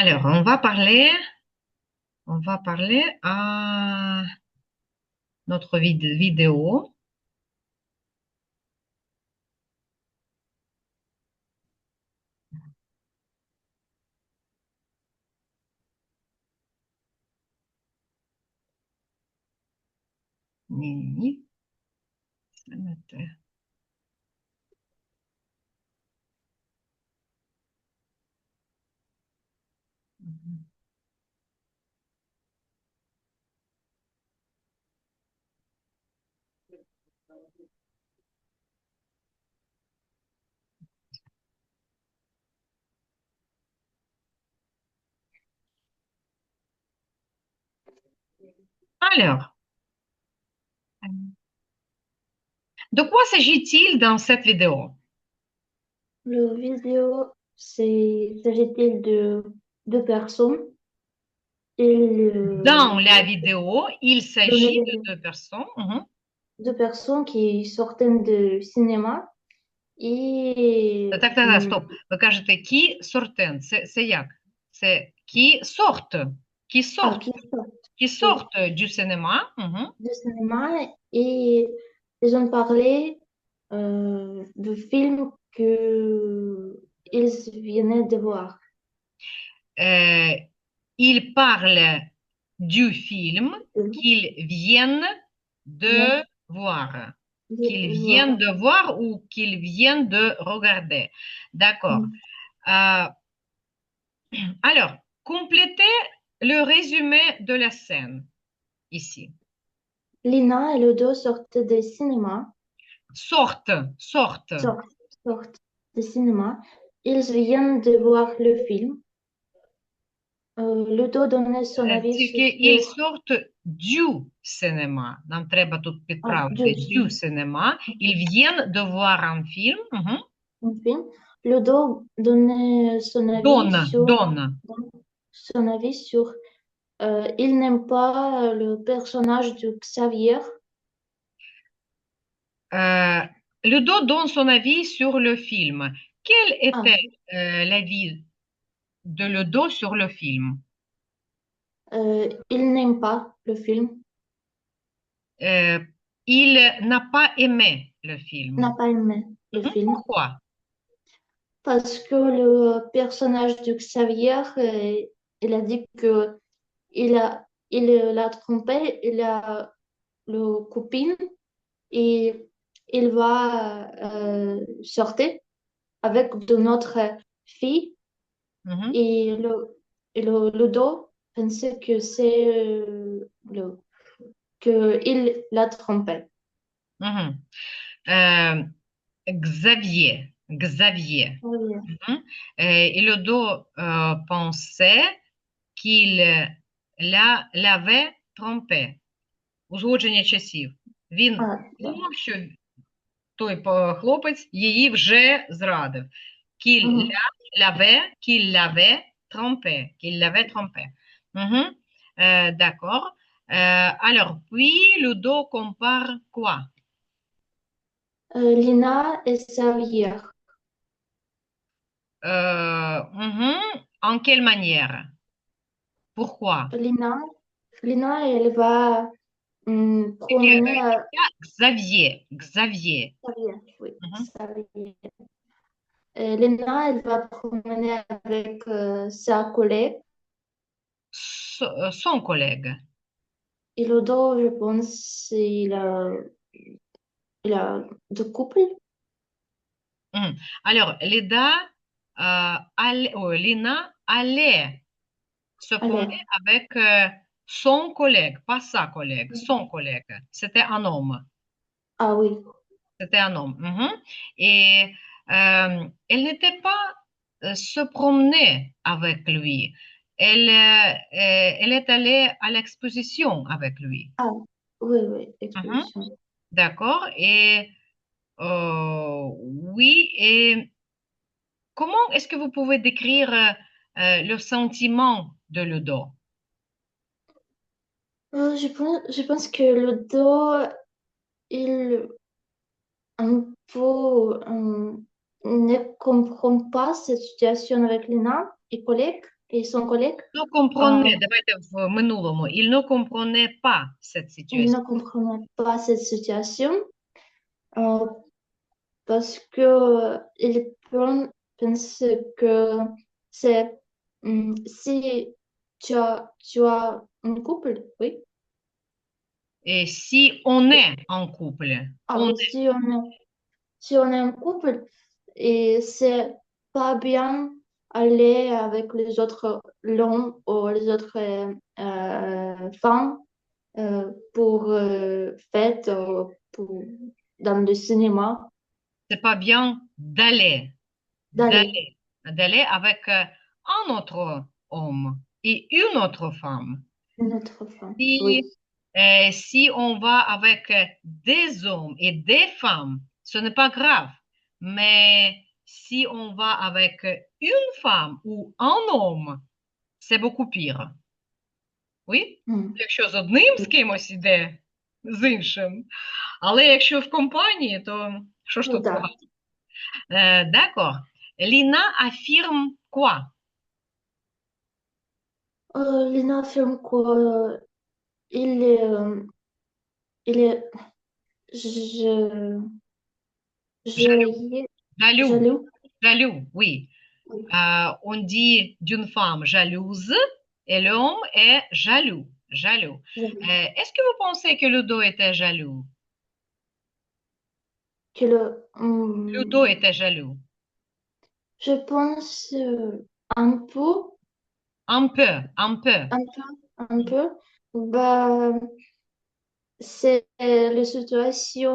Alors, on va parler à notre vidéo. Ni, Alors, de quoi s'agit-il dans cette vidéo? Le vidéo, s'agit-il de deux personnes? Il, Dans la vidéo, il dans la s'agit de vidéo, deux personnes. Mhm. deux personnes qui sortent du cinéma et Так, стоп. Ви кажете, кі сортен. Це як? Це кі сорт. Кі сорт. qui sortent Кі oui, сорт du cinéma. Mhm. du cinéma et ils ont parlé du film que ils venaient de voir. Euh, il parle du film qu'ils viennent de Viennent voir. de Qu'ils viennent voir. de voir ou qu'ils viennent de regarder. D'accord. Euh, alors, complétez le résumé de la scène ici. Lina et Ludo sortent du cinéma. Sorte, sorte. Sortent, sortent du cinéma. Ils viennent de voir le film. Ludo donnait son avis Тільки ils sur sortent du cinéma. Нам треба тут підправити. deux Du films. cinéma. Ils viennent de voir un film. Mhm. Un film. Ludo donnait Donne, donne. son avis sur il n'aime pas le personnage de Xavier. Euh, Ludo donne son avis sur le film. Quel Ah, était l'avis de Ludo sur le film? il n'aime pas le film. Euh, il n'a pas aimé le film. N'a pas aimé le Mhm. film. Pourquoi? Parce que le personnage de Xavier, il a dit que il l'a trompé, il a le copine et il va sortir avec de notre fille Mhm, et le dos pensait que c'est que il l'a trompé. mhm. Euh, Xavier, Xavier. Oui. Mhm. Et Ludo pensait qu'il l'avait trompé. Узгодження часів. Він Ah, думав, що той хлопець її вже зрадив. mhm. Qu'il l'avait trompé. Qu'il l'avait trompé. Mhm. D'accord. Alors, puis, Ludo compare quoi? Lina et Xavier. Mhm. En quelle manière? Pourquoi? Lina, Lina, elle va promener à Xavier. Xavier. Xavier, oui, Mhm. Xavier. Lina, elle va promener avec sa collègue. Son collègue. Et Ludo, je pense, il a deux couples. Mhm. Alors, Lina allait se promener Allez, avec son collègue, pas sa collègue, son collègue. C'était un homme. ah oui, C'était un homme. Mhm. Et elle n'était pas se promener avec lui. Elle est allée à l'exposition avec lui. ah oui, oui, Mhm. exposition. D'accord. Et oui. Et comment est-ce que vous pouvez décrire le sentiment de Ludo? Je pense que Ludo, il un peu ne comprend pas cette situation avec Lina et collègue. et son collègue, Не comprenait, давайте в минулому. Il ne comprenait pas cette ils ne situation. comprenaient pas cette situation euh, parce que ils pensent que c'est si tu as un couple, oui. Et si on est en couple, Ah on oui, si on est un couple, et c'est pas bien aller avec les autres l'homme ou les autres femmes pour fête dans le cinéma, c'est pas bien d'aller, d'aller d'aller avec un autre homme et une autre femme. une autre femme. Si, Oui. si on va avec des hommes et des femmes, ce n'est pas grave. Mais si on va avec une femme ou un homme, c'est beaucoup pire. Oui? Mm. Якщо з одним з кимось іде, з іншим. Але якщо в компанії, то що ж Ну, тут да. погано? D'accord. Lina affirme quoi? Lina affirme qu'il est, il est je, Jaloux. je, Jaloux. jaloux. Jaloux, oui. Oui, On dit d'une femme jalouse et l'homme est jaloux. Jaloux. jaloux. Est-ce que vous pensez que Ludo était jaloux? Que Ludo était jaloux. je pense un peu, Un peu, un peu. un un peu. Bah, c'est la situation.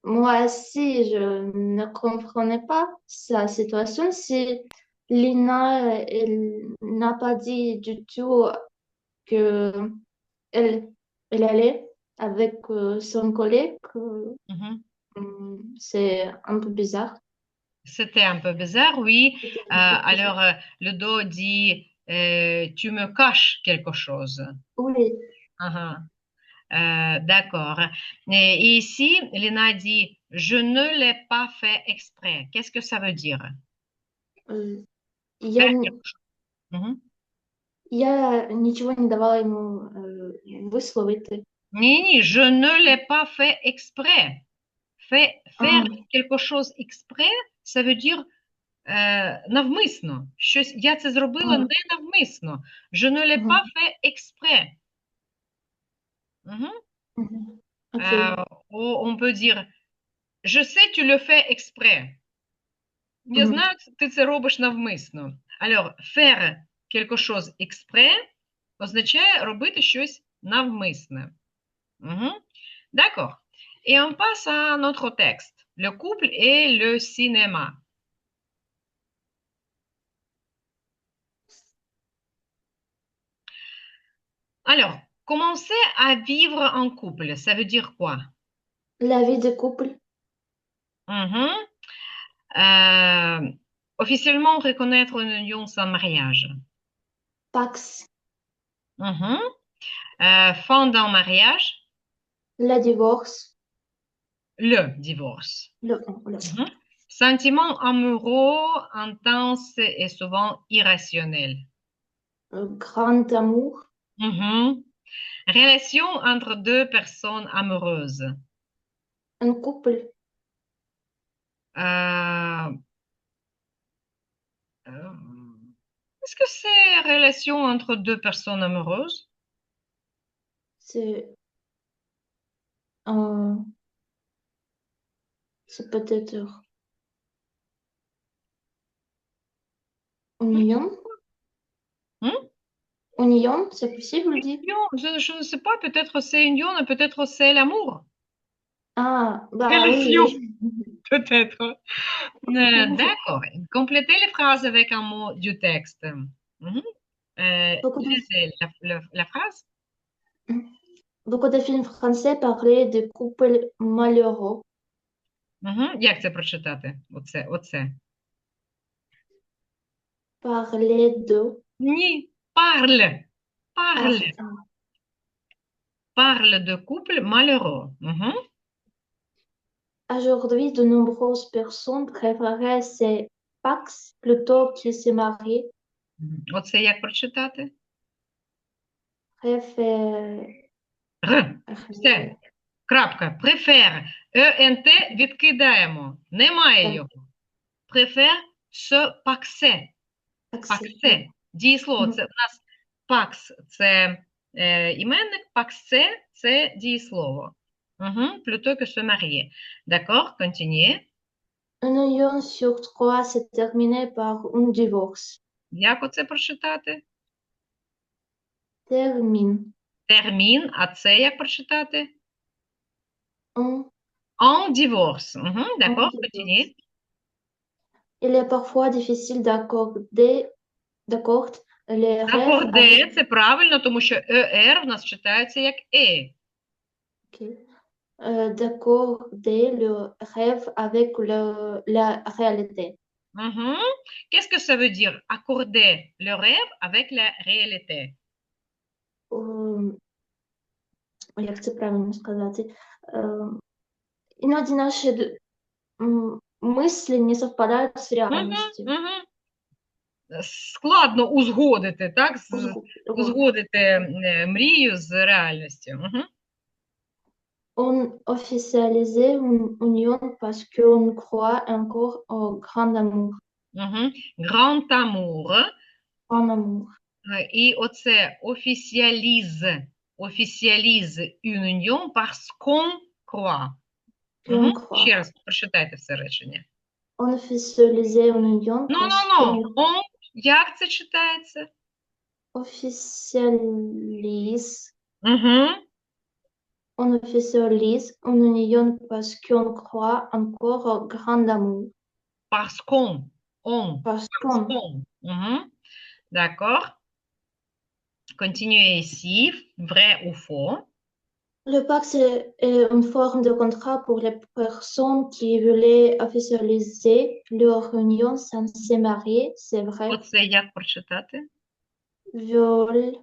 Moi aussi, je ne comprenais pas sa situation. Si Lina, elle n'a pas dit du tout que elle, elle allait avec son collègue, Mhm. c'est un peu bizarre. C'était un peu bizarre, oui. C'était un peu bizarre. Alors, Ludo dit, tu me caches quelque chose. Oui, Ah, d'accord. Et ici, Lina dit, je ne l'ai pas fait exprès. Qu'est-ce que ça veut dire? euh, Faire quelque chose. Мгм. я ничего не давала ему высловить. Ні, je ne l'ai pas fait exprès. Faire А, quelque chose exprès, ça veut dire навмисно. Щось, я це зробила а, не навмисно. Je ne l'ai pas мгм, fait exprès. Мгм. мгм. Окей. Euh, on peut dire, je sais, tu le fais exprès. Я Мгм. знаю, ти це робиш навмисно. Alors, faire quelque chose exprès означає робити щось навмисне. Mhm. D'accord. Et on passe à notre texte, le couple et le cinéma. Alors, commencer à vivre en couple, ça veut dire quoi? La vie de couple, Mhm. Euh, officiellement reconnaître une union sans mariage. Pax, Mhm. Fin d'un mariage, le divorce, le divorce. le Mhm. Sentiment amoureux intense et souvent irrationnel. grand amour, Mhm. Relation entre deux personnes amoureuses. un couple, Euh, euh, est-ce que c'est relation entre deux personnes amoureuses? c'est euh, c'est peut-être union. Hmm? Union, c'est possible, dit? Union, je ne sais pas, peut-être c'est union, peut-être c'est l'amour. Ah, bah oui, Relation, oui. peut-être. D'accord. Complétez les phrases avec un mot du texte. Mhm. Beaucoup de, Lisez la phrase. beaucoup de films français parlaient de couples malheureux, Mhm. Як це прочитати? Оце. parlaient de Ні. Parle. par, Parle. Parle de couple malheureux. Mhm. aujourd'hui, de nombreuses personnes préféraient ces Pax plutôt que se marier. Оце як прочитати? Préfère. Р. Все. Крапка. Префер. ЕНТ відкидаємо. Немає його. Префер се паксе. Паксе. Дієслово. Це у нас пакс це іменник, паксе це дієслово. Plutôt que se marier. D'accord, continuez. Une union sur trois s'est terminée par un divorce. Як оце прочитати? Termine. Термін, а це як прочитати? Un En divorce. D'accord, divorce. continuez. Il est parfois difficile d'accorder les rêves Акорде, це правильно, тому що ЕР в нас читається як Е. d'accorder le rêve avec la réalité. Qu'est-ce que ça veut dire? Accorder le rêve avec la réalité. Як це правильно сказати? Іноді наші мислі не совпадають з реальністю. Складно узгодити, так? Узгодити мрію з реальністю. On officialisait une union parce qu'on croit encore au grand amour. Grand amour. Grand amour. І оце officialise une union parce qu'on croit. Ще раз прочитайте все речення. On officialisait une union On, як це читається? Officialise. On officialise une union parce qu'on croit encore au grand amour. Parce qu'on. Parce qu'on. D'accord. Continuez ici. Vrai ou faux? Le pacte est une forme de contrat pour les personnes qui voulaient officialiser leur union sans se marier, c'est vrai. Оце як прочитати? Viol.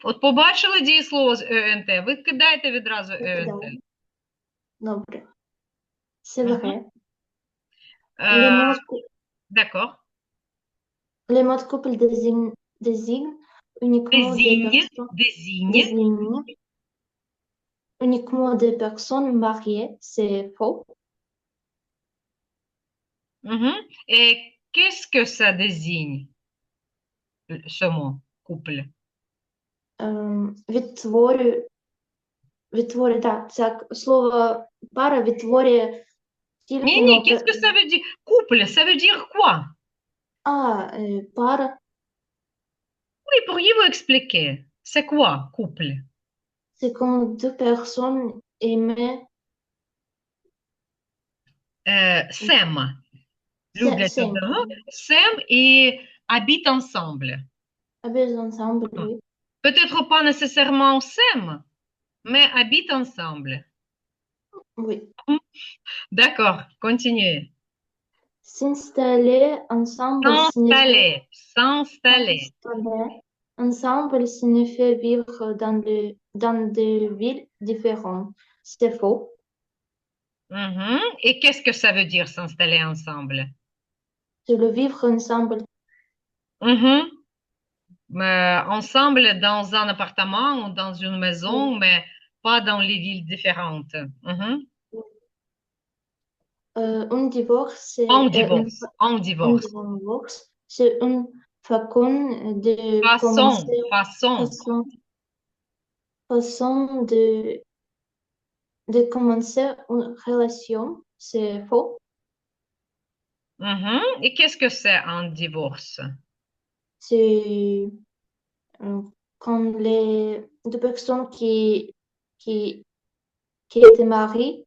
От побачили дієслово з ЕНТ, ви кидаєте відразу ЕНТ. Добре. C'est vrai. D'accord. Les mots de couple désignent uniquement uniquement des personnes mariées, c'est faux. Et qu'est-ce que ça désigne, ce mot, couple? Відтворює, так, це слово пара відтворює тільки... Не, qu'est-ce que ça veut dire? Couple, ça veut dire quoi? Пара. Oui, pourriez-vous expliquer? C'est quoi, couple? C'est quand deux personnes aiment... s'aiment. S'aiment et habitent ensemble. Habitent ensemble, oui. Peut-être pas nécessairement s'aiment, mais habitent ensemble. Oui. D'accord, continuez. S'installer ensemble. S'installer. Ensemble signifie vivre dans des villes différentes. C'est faux. Et qu'est-ce que ça veut dire s'installer ensemble? C'est le vivre ensemble. Ensemble dans un appartement ou dans une maison, mais pas dans les villes différentes. Un divorce, Un divorce. c'est une façon de commencer une relation. C'est faux. Et qu'est-ce que c'est un divorce? C'est quand les deux personnes qui étaient mariées,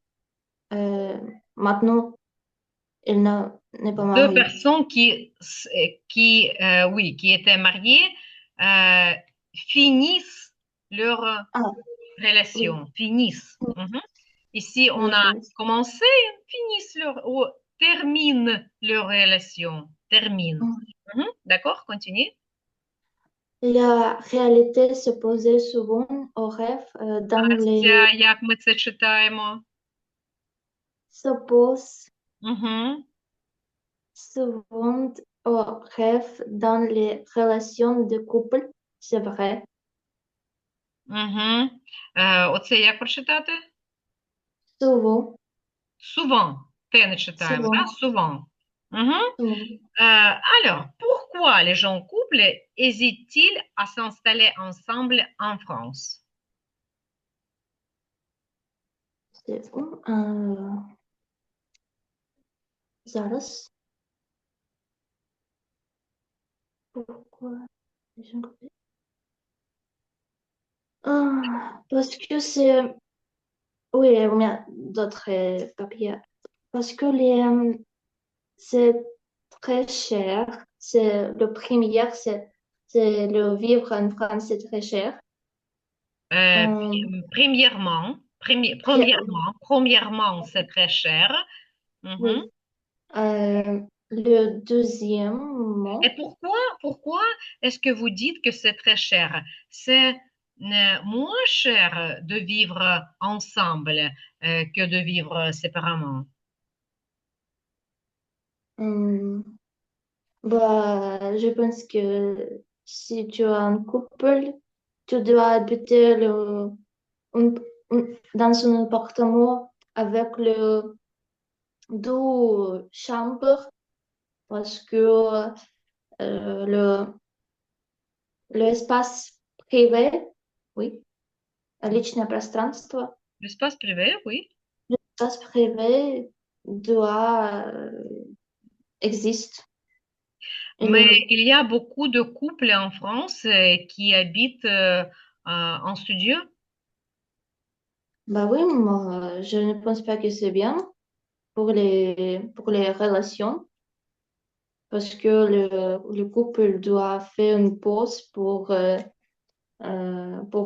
maintenant, elle n'est pas mariée. Deux personnes qui étaient mariées finissent leur relation. Oui. Finissent. Ici, on a commencé, finissent ou terminent leur relation. Termine. D'accord, continue. La réalité s'opposait souvent au rêve dans les... Як ми це читаємо? S'oppose. souvent au rêve dans les relations de couple, c'est vrai. Угу. Оце як прочитати? Souvent, Souvent. Те не читаємо, да? souvent, Souvent. Угу. souvent. Alors, pourquoi les gens en couple hésitent-ils à s'installer ensemble en France? C'est où? Зараз. Pourquoi les gens coupés? Parce que c'est... Oui, il y a d'autres papiers. Parce que c'est très cher. C'est le premier, c'est le vivre en France, c'est très cher. Euh, Premièrement, c'est très cher. Mhm. oui. Le deuxièmement, Et pourquoi est-ce que vous dites que c'est très cher? C'est moins cher de vivre ensemble que de vivre séparément. hum, bah, je pense que si tu as un couple, tu dois habiter un- dans un appartement avec deux chambres parce que le l'espace privé, oui, личное пространство, L'espace privé, oui. l'espace privé doit existe. Et Mais il y a beaucoup de couples en France qui habitent en studio. bah oui, moi, je ne pense pas que c'est bien pour les relations parce que le couple doit faire une pause pour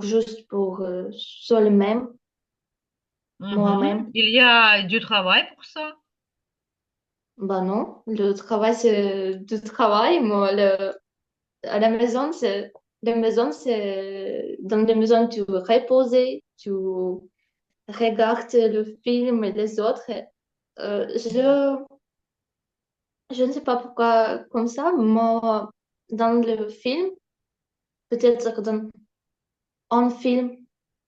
juste pour soi-même, Mhm. moi-même. Il y a du travail pour ça. Bah non, le travail, c'est du travail. Moi, à la maison, c'est, dans la maison, tu reposes, tu regardes le film et les autres. Euh, je, je ne sais pas pourquoi comme ça, mais dans le film, peut-être que dans un film,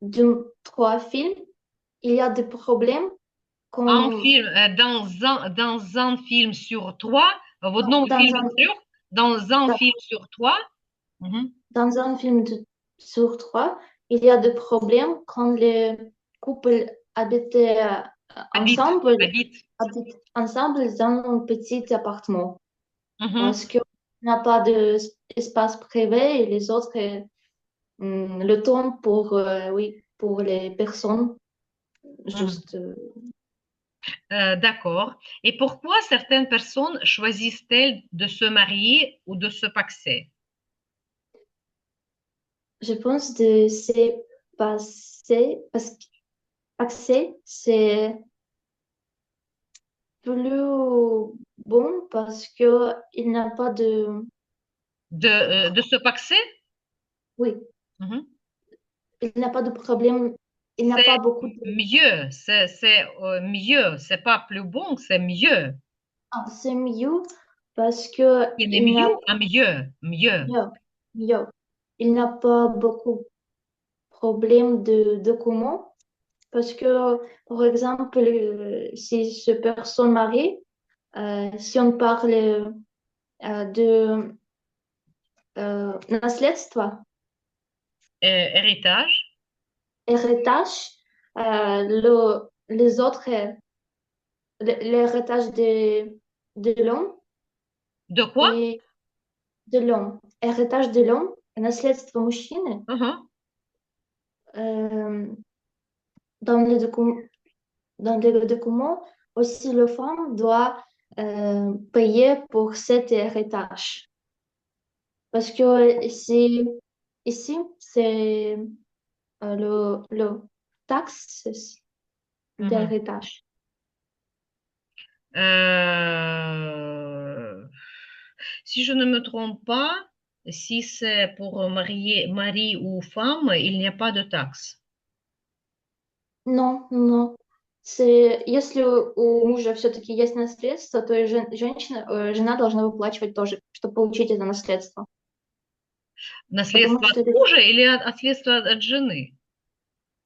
deux, trois films, il y a des problèmes Un comme film, dans un film sur trois, votre nom dans film sur, dans un dans, film sur trois, mhm, dans un film sur trois, il y a des problèmes quand les couples habitent habite, ensemble, habite. habitent ensemble dans un petit appartement. Mhm, Parce qu'il n'y a pas d'espace privé et les autres, le temps pour, oui, pour les personnes, mhm. juste. D'accord. Et pourquoi certaines personnes choisissent-elles de se marier ou de se paxer? Je pense de c'est passé, parce que accès, c'est plus bon parce que il n'a pas de, De se paxer? oui, Mhm. il n'a pas de problème, il n'a C'est pas beaucoup de, mieux, c'est mieux, c'est pas plus bon, c'est mieux. c'est mieux parce que Il est il mieux n'a à mieux, mieux. mieux, mieux. Il n'a pas beaucoup de problèmes de documents parce que, par exemple, si ce personne mariée, si on parle de наследство, Héritage. héritage, les autres, l'héritage de l'homme De quoi? et de l'homme, héritage de l'homme, наследство мужчины, Mhm. euh, dans dans les documents, aussi le femme doit payer pour cet héritage. Parce que ici c'est le taxe Mhm. d'héritage. Euh, Si je ne me trompe pas, si c'est pour marier mari ou femme, il n'y a pas de taxe. Non, non. C'est, если у мужа все-таки есть наследство, то и жена должна выплачивать тоже, чтобы получить это наследство. Потому Наследство от что это мужа или наследство от жены?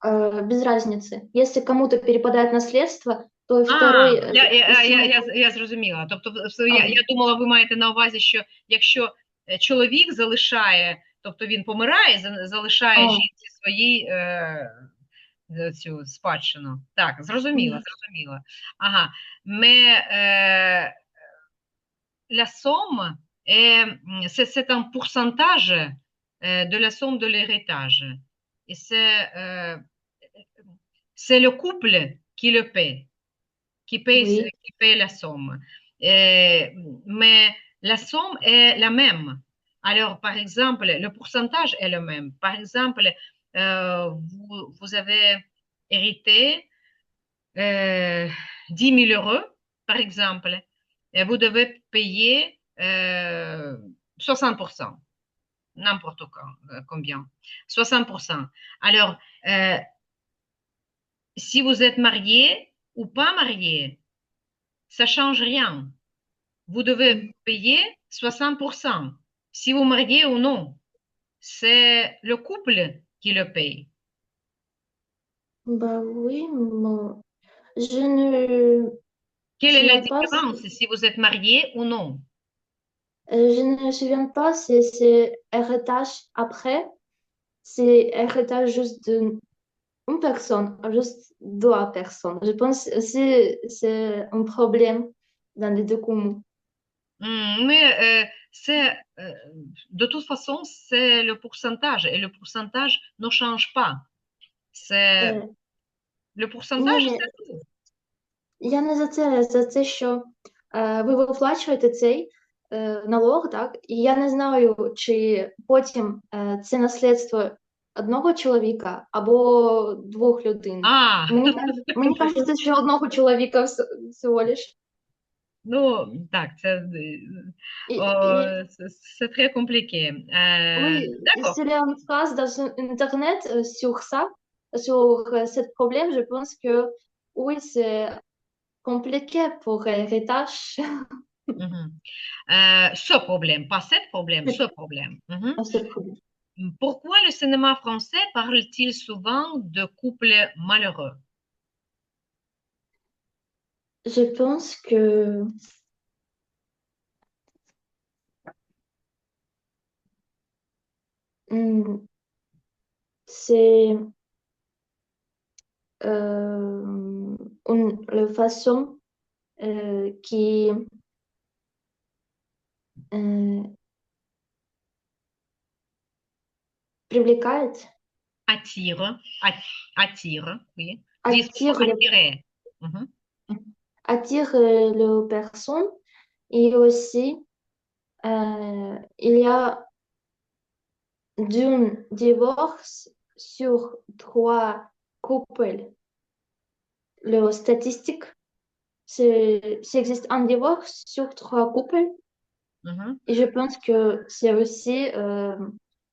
без разницы. Если кому-то перепадает наследство, то А, второй из семьи... я зрозуміла. Тобто, А, я думала, ви маєте на увазі, що якщо чоловік залишає, тобто він помирає, залишає а, жінці своїй цю спадщину. Так, зрозуміла, м, зрозуміла. Ага. La somme c'est un pourcentage de la somme de l'héritage. Et c'est le couple qui le paie. oui, Qui paye la somme. Mais la somme est la même. Alors, par exemple, le pourcentage est le même. Par exemple, vous avez hérité 10 000 euros, par exemple, et vous devez payer 60%, n'importe combien, 60%. Alors, si vous êtes marié ou pas marié, ça change rien. Vous devez mm. payer 60%. Si vous mariez ou non, c'est le couple qui le paye. Bah oui, je ne Quelle est la souviens pas, différence si vous êtes marié ou non? je ne me souviens pas si c'est héritage après, c'est héritage juste d'une une personne, juste deux personnes. Je pense que c'est un problème dans les deux communs. Mais de toute façon, c'est le pourcentage et le pourcentage ne change pas. C'est Е, le pourcentage, ні, c'est tout. я не за це, за те, що ви виплачуєте цей налог, так? І я не знаю, чи потім це наслідство одного чоловіка або двох людей. Ah, Мені кажеться, що одного чоловіка всього лиш. non, tac, І c'est très compliqué. oui, D'accord. s'il y a une phrase dans Internet sur ça, sur ce problème, je pense que oui, c'est compliqué pour l'héritage. Mhm. Ce problème, pas cet problème, ce problème. Mhm. Ce problème. Pourquoi le cinéma français parle-t-il souvent de couples malheureux? Je pense que hmm, c'est la façon qui euh, привлекает, Attire, attire, oui. Dis attire, attirer. Mhm. attire les personnes et aussi il y a d'un divorce sur trois couples. Le statistique, s'il existe un divorce sur trois couples, Mhm. et je pense que c'est aussi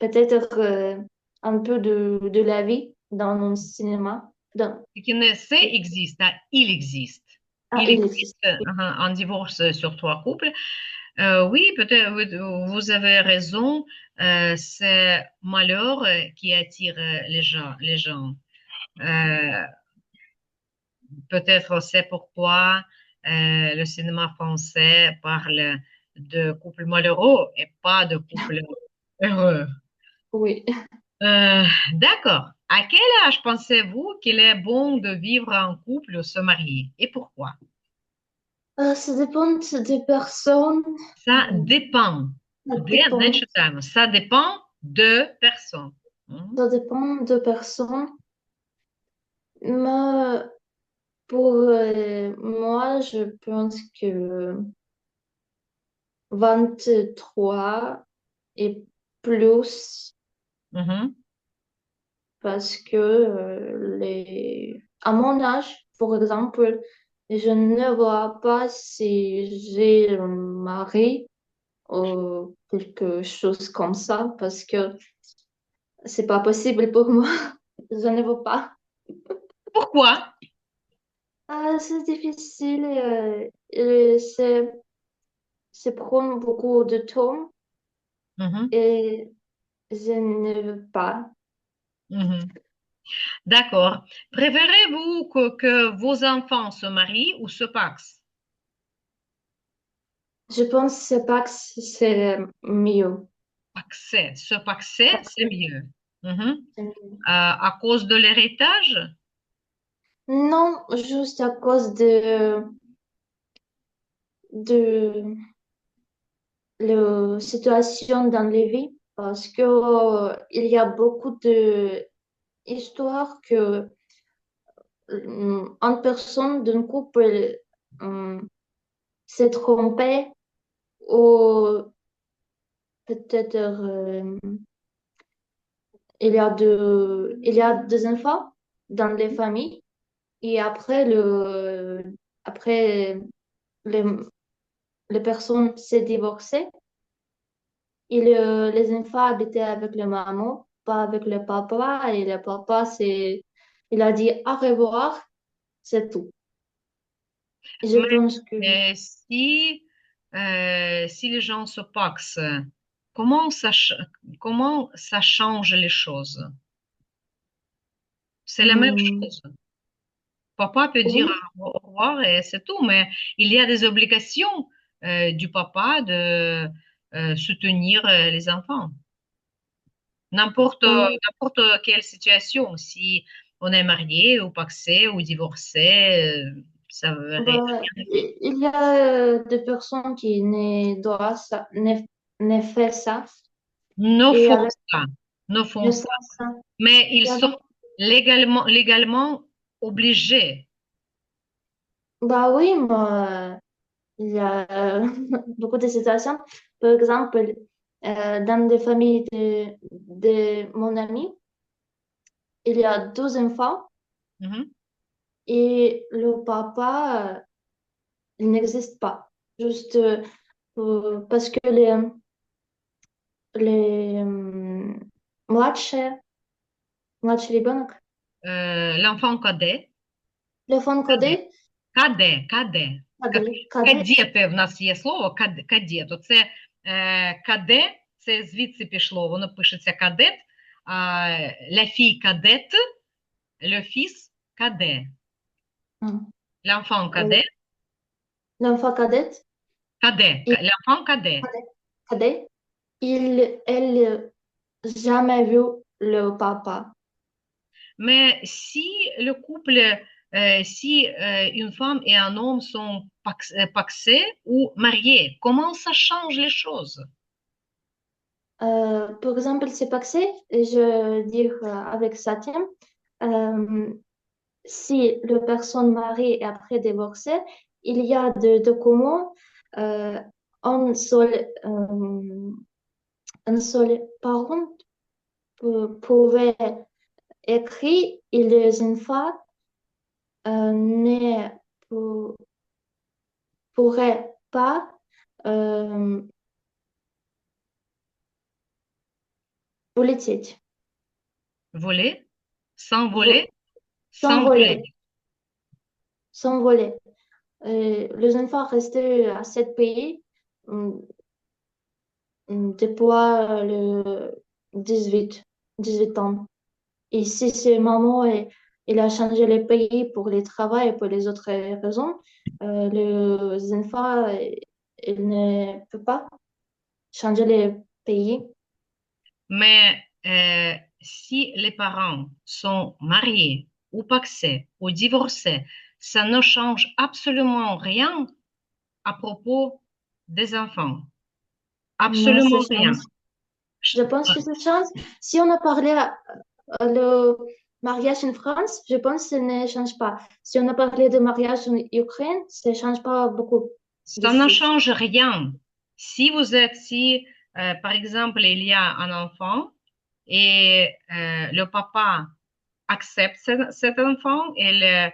peut-être un peu de la vie dans le cinéma. Ce qui ne sait existe, hein, il existe. Ah, Il il existe. existe un divorce sur trois couples. Oui, peut-être vous avez raison. C'est malheur qui attire les gens. Euh, Peut-être c'est pourquoi le cinéma français parle de couples malheureux et pas de couples heureux. Oui. Euh, d'accord. À quel âge pensez-vous qu'il est bon de vivre en couple ou se marier et pourquoi? Ça dépend des personnes. Ça dépend. Ça Bien, dépend. ça dépend de personnes. Mhm. Ça dépend de personnes. Mais pour moi, je pense que 23 et plus Mhm. parce que à mon âge, par exemple, je ne vois pas si j'ai un mari ou quelque chose comme ça parce que c'est pas possible pour moi. Je ne veux pas. Pourquoi? Ah, c'est difficile, ça prend beaucoup de temps Mhm, et je ne veux pas. mhm. D'accord. Préférez-vous que vos enfants se marient ou se pacsent? Je pense pas que c'est mieux. Paxer. Se paxer, Pas c'est que mieux. Mhm. c'est mieux. À cause de l'héritage? Non, juste à cause de la situation dans les vies, parce que il y a beaucoup de histoires que une personne d'un couple euh, s'est trompée ou peut-être il y a des enfants dans les familles et après les, les personnes s'est divorcées et les enfants habitaient avec le maman, pas avec le papa et le papa il a dit au revoir, c'est tout. Et je Mais, pense que si les gens se paxent, comment comment ça change les choses? C'est la même hum, chose. Papa peut dire oui, au revoir et c'est tout, mais il y a des obligations du papa de soutenir les enfants. euh, N'importe quelle situation, si on est marié ou paxé ou divorcé, ça veut rien bah, dire. il y a des personnes qui ne fait ça Ne et font avec ça, ne ne font ça. font ça. Mais ils Et sont avec légalement obligés. bah oui, moi, il y a beaucoup de situations. Par exemple, dans des familles de mon ami, il y a deux enfants Mhm. et le papa, il n'existe pas. Juste parce que les младший ребенок, L'enfant cadet, le fond cadet, codé, cadet. cadet, Кадети в нас є слово, кадет. Оце каде, це звідси пішло, воно пишеться кадет, а la fille cadette, le fils cadet. hum, L'enfant euh, cadet, l'enfant cadet, il, l'enfant cadet. cadet, elle jamais vu le papa. Mais si le couple, si une femme et un homme sont pacsés ou mariés, comment ça change les choses? Par exemple, c'est passé, je veux dire avec Satya, euh, si la personne mariée et après divorcée, il y a de documents, euh, un seul, euh, un seul parent pouvait écrire et les enfants ne pour- pourraient pas euh, politique, Voler? Sans voler? vo- Sans voler. s'envoler, s'envoler. Les enfants restaient à ce pays hum, depuis le 18 ans. Et si c'est maman et il a changé le pays pour les travaux et pour les autres raisons, les enfants, il ne peut pas changer le pays. Mais si les parents sont mariés ou pacsés ou divorcés, ça ne change absolument rien à propos des enfants. Non, ça Absolument rien. change. Je pense que ça change. Si on a parlé le mariage en France, je pense que ça ne change pas. Si on a parlé de mariage en Ukraine, ça ne change pas beaucoup Ça ne d'ici. change rien. Si par exemple, il y a un enfant et le papa accepte cet enfant, elle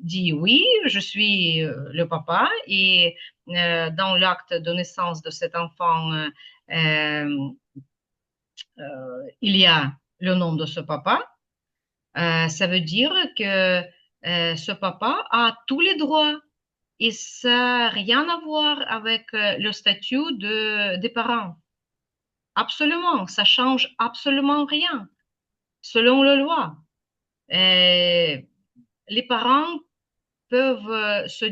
dit oui, je suis le papa et dans l'acte de naissance de cet enfant, il y a le nom de ce papa. Ça veut dire que ce papa a tous les droits et ça n'a rien à voir avec le statut des parents. Absolument, ça change absolument rien selon la loi. Euh, les parents peuvent se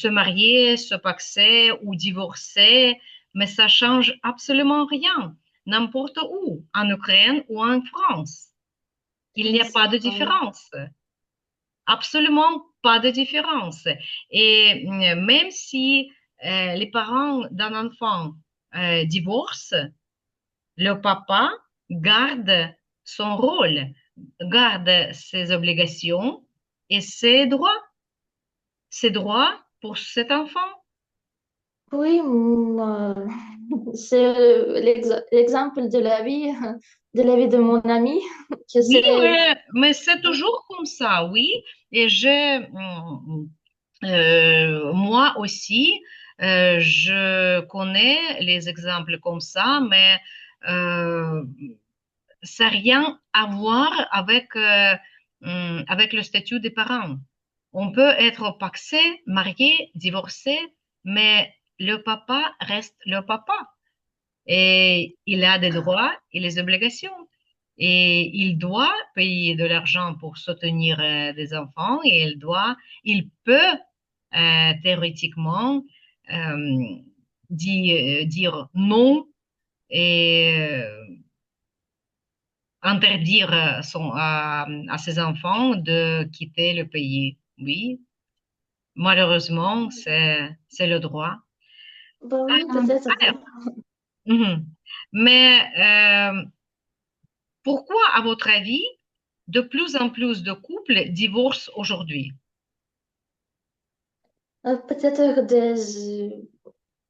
marier, se paxer ou divorcer, mais ça change absolument rien, n'importe où, en Ukraine ou en France. Il n'y a pas de différence, absolument pas de différence. Et même si les parents d'un enfant divorcent, le papa garde son rôle, garde ses obligations et ses droits pour cet enfant. Oui, c'est l'exemple de la vie de mon ami, que Oui, c'est, mais c'est toujours comme ça, oui. Et moi aussi, je connais les exemples comme ça, mais euh, ça n'a rien à voir avec le statut des parents. On peut être paxé, marié, divorcé, mais le papa reste le papa. Et il a des droits et les obligations. Et il doit payer de l'argent pour soutenir des enfants et il peut théoriquement euh, dire non et interdire à ses enfants de quitter le pays. Oui, malheureusement, c'est le droit. bah oui, peut-être. Alors, mhm. Mais pourquoi, à votre avis, de plus en plus de couples divorcent aujourd'hui? Peut-être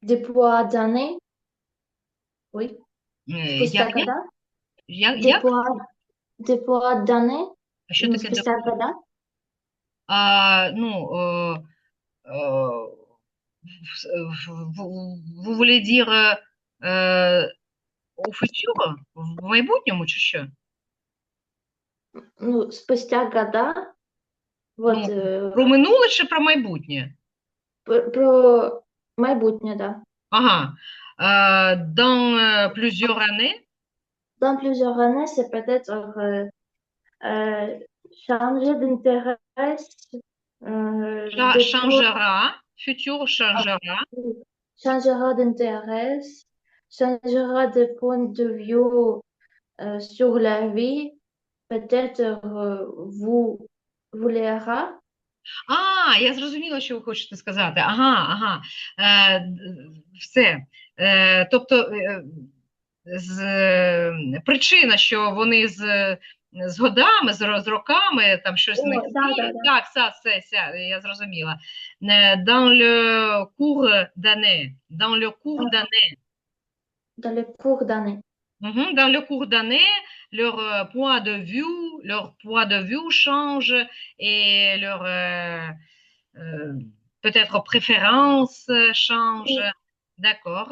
des poids d'années, oui, Il y a спустя rien? года, Il y a des poids d'années, что-то спустя года. non, euh, vous voulez dire euh, au futur, в майбутньому чи що? Ну, спустя года, вот, Ну, про минуле чи про майбутнє? про майбутнє, да. Ага. Dans plusieurs années, Dans plusieurs années, c'est peut-être euh, changer d'intérêt, de poids, changera, futur changera. changera d'intérêt, changera de point de vue sur la vie, peut-être vous voulera. Я зрозуміла, що ви хочете сказати. Ага. Все. Тобто, причина, що вони з годами, з роками, там щось О, да, да, знайшли. да. Так, я зрозуміла. Dans le cours d'année. Dans le cours d'année. Dans le cours d'année. Dans le cours d'année, leur point de vue change et leur euh, peut-être préférence change. Oui, D'accord.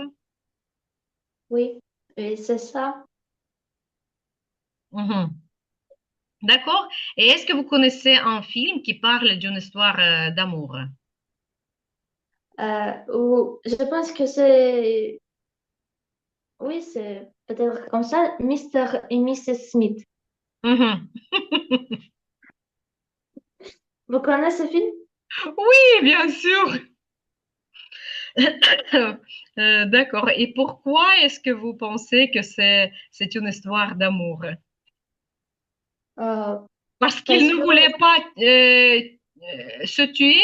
oui, et c'est ça. Mhm. D'accord. Et est-ce que vous connaissez un film qui parle d'une histoire d'amour? Je pense que c'est, oui, c'est peut-être comme ça, Mr. et Mrs. Smith. Mhm. Vous connaissez ce film? Oui, bien sûr. D'accord. Et pourquoi est-ce que vous pensez que c'est une histoire d'amour? Euh, Parce qu'il parce ne que voulait pas se tuer,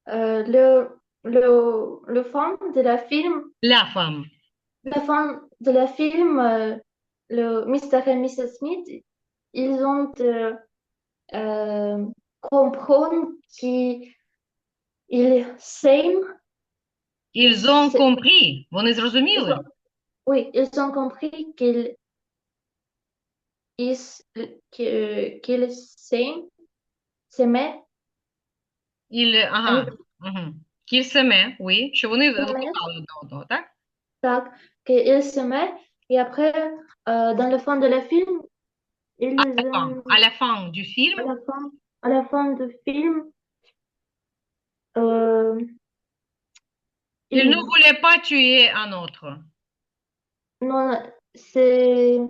le fond de la film, la femme. le fond de la film, le Mr. et Mrs. Smith, ils ont comprendre qu'ils s'aiment. Ils ont compris. Вони зрозуміли? Oui, ils ont compris ils, qu'ils s'aimaient, Ага. Угу. Qu'ils s'aimaient, oui. Що вони s'aimaient, кохали одне одного, так? так, qu'ils s'aimaient Et après, dans le fond de le film, ils, À la fin du film, à la fin, à la fin du film, euh, il ne ils, voulait pas tuer un autre. non, c'est,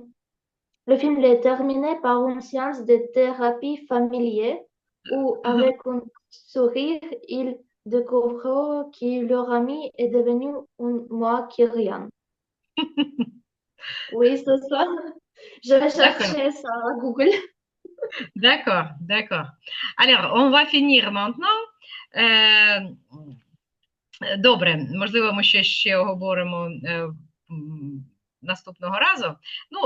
le film est terminé par une séance de thérapie familière où, avec un sourire, ils découvrent que leur ami est devenu un moi qui rien. Oui, c'est ça. Je vais D'accord, chercher ça à Google. d'accord, d'accord. Alors, on va finir maintenant. Е, Добре, можливо, ми ще оговоримо наступного разу. Ну,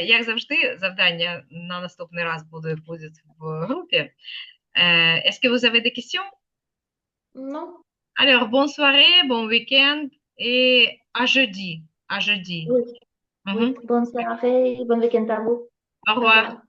як завжди, завдання на наступний раз буде в групі. Est-ce que vous avez des questions? Non? Alors, bonne soirée, bon week-end et à jeudi. À jeudi. Oui, oui. Mhm. Bonne soirée, bon week-end à vous. Au Au revoir. revoir.